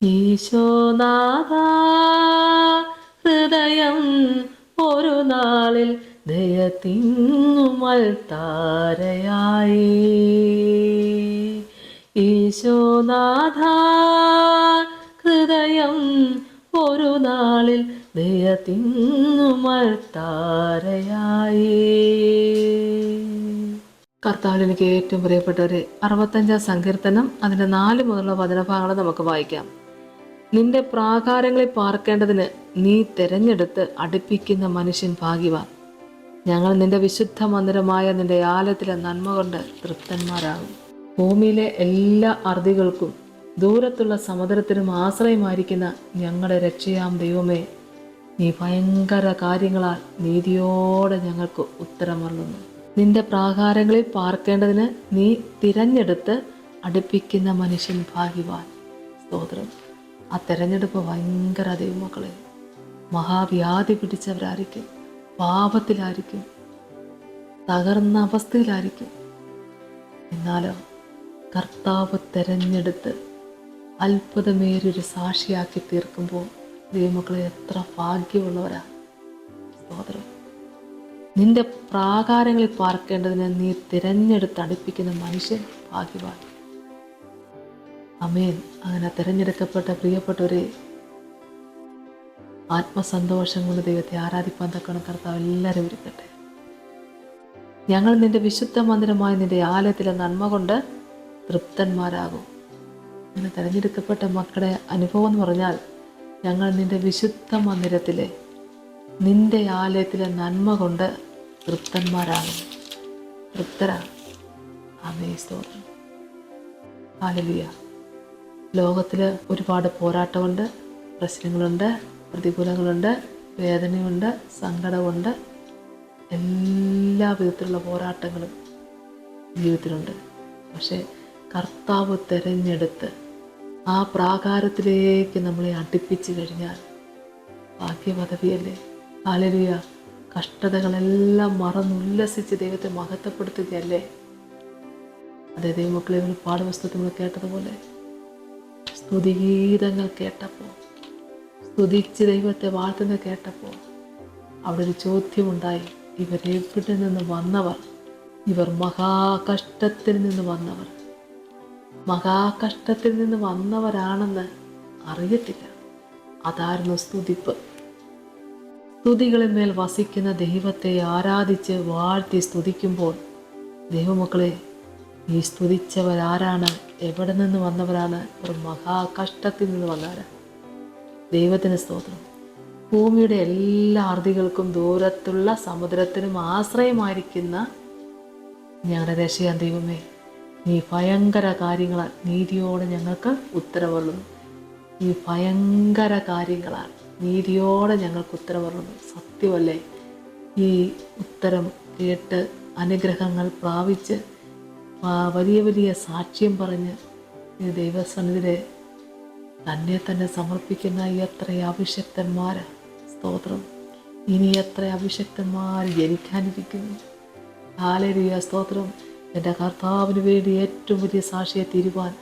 ഈശോനാഥ ഹൃദയം ഒരു നാളിൽ ദയത്തിങ്ങുമൽ താരയായി. ഈശോനാഥ ഹൃദയം ഒരു നാളിൽ ദയത്തിങ്ങുമൽ താരയായി. കർത്താവിൽ എനിക്ക് ഏറ്റവും പ്രിയപ്പെട്ടവരെ, 65 സങ്കീർത്തനം അതിൻ്റെ 4 മുതലുള്ള വചനഭാഗങ്ങൾ നമുക്ക് വായിക്കാം. നിന്റെ പ്രാകാരങ്ങളിൽ പാർക്കേണ്ടതിന് നീ തെരഞ്ഞെടുത്ത് അടുപ്പിക്കുന്ന മനുഷ്യൻ ഭാഗ്യവാൻ. ഞങ്ങൾ നിന്റെ വിശുദ്ധ മന്ദിരമായ നിന്റെ ആലയത്തിലെ നന്മ കൊണ്ട് തൃപ്തന്മാരാകും. ഭൂമിയിലെ എല്ലാ അർദികൾക്കും ദൂരത്തുള്ള സമുദ്രത്തിനും ആശ്രയമായിരിക്കുന്ന ഞങ്ങളുടെ രക്ഷയാം ദൈവമേ, നീ ഭയങ്കര കാര്യങ്ങളാൽ നീതിയോടെ ഞങ്ങൾക്ക് ഉത്തരമരുളുന്നു. നിന്റെ പ്രാകാരങ്ങളിൽ പാർക്കേണ്ടതിന് നീ തിരഞ്ഞെടുത്ത് അടുപ്പിക്കുന്ന മനുഷ്യൻ ഭാഗ്യവാൻ. സ്തോത്രം. ആ തിരഞ്ഞെടുപ്പ് ഭയങ്കര ദൈവമക്കളെ. മഹാവ്യാധി പിടിച്ചവരായിരിക്കും, പാപത്തിലായിരിക്കും, തകർന്ന അവസ്ഥയിലായിരിക്കും. എന്നാലോ കർത്താവ് തിരഞ്ഞെടുത്ത് അത്ഭുതമേറിയൊരു സാക്ഷിയാക്കി തീർക്കുമ്പോൾ ദൈവമക്കളെ എത്ര ഭാഗ്യമുള്ളവരാ. സ്തോത്രം. നിന്റെ പ്രാകാരങ്ങളിൽ പാർക്കേണ്ടതിന് നീ തിരഞ്ഞെടുത്ത് അടുപ്പിക്കുന്ന മനുഷ്യൻ ഭാഗ്യവാൻ. ആമേൻ. അങ്ങനെ തിരഞ്ഞെടുക്കപ്പെട്ട പ്രിയപ്പെട്ടവരെ, ആത്മസന്തോഷം കൊണ്ട് ദൈവത്തെ ആരാധിപ്പാൻ തക്കണം കർത്താവ് എല്ലാവരും ഒരുക്കട്ടെ. ഞങ്ങൾ നിന്റെ വിശുദ്ധ മന്ദിരമായ നിന്റെ ആലയത്തിലെ നന്മ കൊണ്ട് തൃപ്തന്മാരാകും. അങ്ങനെ തിരഞ്ഞെടുക്കപ്പെട്ട മക്കളുടെ അനുഭവം എന്ന് പറഞ്ഞാൽ, ഞങ്ങൾ നിന്റെ വിശുദ്ധ മന്ദിരത്തിലെ നിന്റെ ആലയത്തിലെ നന്മ കൊണ്ട് തൃപ്തന്മാരാകും, തൃപ്തരാണ്. ആമേൻ. സ്തോത്രം. ഹല്ലേലൂയ. ലോകത്തിൽ ഒരുപാട് പോരാട്ടമുണ്ട്, പ്രശ്നങ്ങളുണ്ട്, പ്രതികൂലങ്ങളുണ്ട്, വേദനയുണ്ട്, സങ്കടമുണ്ട്. എല്ലാ വിധത്തിലുള്ള പോരാട്ടങ്ങളും ജീവിതത്തിലുണ്ട്. പക്ഷേ കർത്താവ് തിരഞ്ഞെടുത്ത് ആ പ്രാകാരത്തിലേക്ക് നമ്മളെ അടുപ്പിച്ച് കഴിഞ്ഞാൽ ഭാഗ്യപദവിയല്ലേ. ഹല്ലേലൂയ. കഷ്ടതകളെല്ലാം മറന്നുല്ലസിച്ച് ദൈവത്തെ മഹത്വപ്പെടുത്തുകയല്ലേ. അതേ ദൈവമക്കളെ, പാഠപുസ്തകത്തിൽ നമ്മൾ കേട്ടതുപോലെ സ്തുതിഗീതങ്ങൾ കേട്ടപ്പോൾ, സ്തുതിച്ച് ദൈവത്തെ വാഴ്ത്തുന്ന കേട്ടപ്പോൾ അവിടെ ഒരു ചോദ്യമുണ്ടായി. ഇവരെവിടെ നിന്ന് വന്നവർ? ഇവർ മഹാകഷ്ടത്തിൽ നിന്ന് വന്നവർ. മഹാകഷ്ടത്തിൽ നിന്ന് വന്നവരാണെന്ന് അറിയത്തില്ല. അതായിരുന്നു സ്തുതിപ്പ്. സ്തുതികളിന്മേൽ വസിക്കുന്ന ദൈവത്തെ ആരാധിച്ച് വാഴ്ത്തി സ്തുതിക്കുമ്പോൾ ദൈവമക്കളെ, ഈ സ്തുതിച്ചവരാരാണ്? എവിടെ നിന്ന് വന്നവരാണ്? ഒരു മഹാകഷ്ടത്തിൽ നിന്ന് വന്നവരാണ്. ദൈവത്തിന് സ്തോത്രം. ഭൂമിയുടെ എല്ലാ അർദികൾക്കും ദൂരത്തുള്ള സമുദ്രത്തിനും ആശ്രയമായിരിക്കുന്ന ഞങ്ങളുടെ രക്ഷയാൻ ദൈവമേ, നീ ഭയങ്കര കാര്യങ്ങളാൽ നീതിയോടെ ഞങ്ങൾക്ക് ഉത്തരവരുളുന്നു. ഈ ഭയങ്കര കാര്യങ്ങളാൽ നീതിയോടെ ഞങ്ങൾക്ക് ഉത്തരവരുളുന്നു. സത്യമല്ലേ? ഈ ഉത്തരം കേട്ട് അനുഗ്രഹങ്ങൾ പ്രാപിച്ച് വലിയ വലിയ സാക്ഷ്യം പറഞ്ഞ് ഈ ദൈവസന്നിധിയെ തന്നെ സമർപ്പിക്കുന്ന എത്ര അഭിഷക്തന്മാരാ. സ്തോത്രം. ഇനി എത്ര അഭിഷക്തന്മാർ ജനിക്കാനിരിക്കുന്നു. ഹല്ലേലൂയ. സ്തോത്രം. എൻ്റെ കർത്താവിന് വേണ്ടി ഏറ്റവും വലിയ സാക്ഷിയെ തീരുവാൻ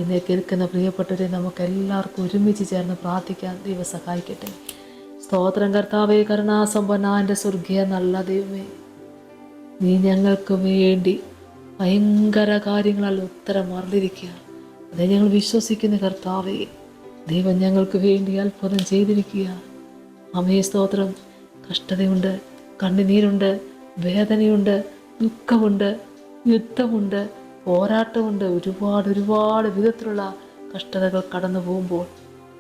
എന്നെ കേൾക്കുന്ന പ്രിയപ്പെട്ടവരെ, നമുക്ക് എല്ലാവർക്കും ഒരുമിച്ച് ചേർന്ന് പ്രാർത്ഥിക്കാൻ ദൈവം സഹായിക്കട്ടെ. സ്തോത്രം. കർത്താവേ, കരുണാസമ്പന്നന്റെ സ്വർഗീയ നല്ല ദൈവമേ, നീ ഞങ്ങൾക്ക് വേണ്ടി ഭയങ്കര കാര്യങ്ങളാൽ ഉത്തരം മറന്നിരിക്കുക. അതേ ഞങ്ങൾ വിശ്വസിക്കുന്ന കർത്താവേ, ദൈവം ഞങ്ങൾക്ക് വേണ്ടി അത്ഭുതം ചെയ്തിരിക്കുക. അമേ. സ്തോത്രം. കഷ്ടതയുണ്ട്, കണ്ണുനീരുണ്ട്, വേദനയുണ്ട്, ദുഃഖമുണ്ട്, യുദ്ധമുണ്ട്, പോരാട്ടമുണ്ട്. ഒരുപാട് വിധത്തിലുള്ള കഷ്ടതകൾ കടന്നു പോകുമ്പോൾ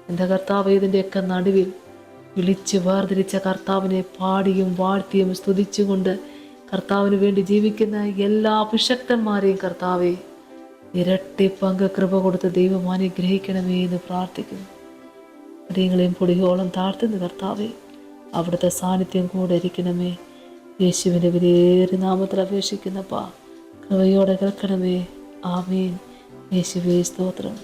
എൻ്റെ കർത്താവ്, ഇതിൻ്റെയൊക്കെ നടുവിൽ വിളിച്ച് വേർതിരിച്ച കർത്താവിനെ പാടിയും വാഴ്ത്തിയും സ്തുതിച്ചുകൊണ്ട് കർത്താവിന് വേണ്ടി ജീവിക്കുന്ന എല്ലാ അഭിഷക്തന്മാരെയും കർത്താവെ ഇരട്ടി പങ്ക് കൃപ കൊടുത്ത് ദൈവം അനുഗ്രഹിക്കണമേ എന്ന് പ്രാർത്ഥിക്കുന്നു. അടിയങ്ങളെയും പൊടിയോളം താഴ്ത്തുന്ന കർത്താവെ, അവിടുത്തെ സാന്നിധ്യം കൂടെ ഇരിക്കണമേ. യേശുവിൻ്റെ വിലയേറിയ നാമത്തിൽ അപേക്ഷിക്കുന്നപ്പാ, കൃപയോടെ കേൾക്കണമേ. ആമേൻ. യേശുവേ സ്തോത്രം.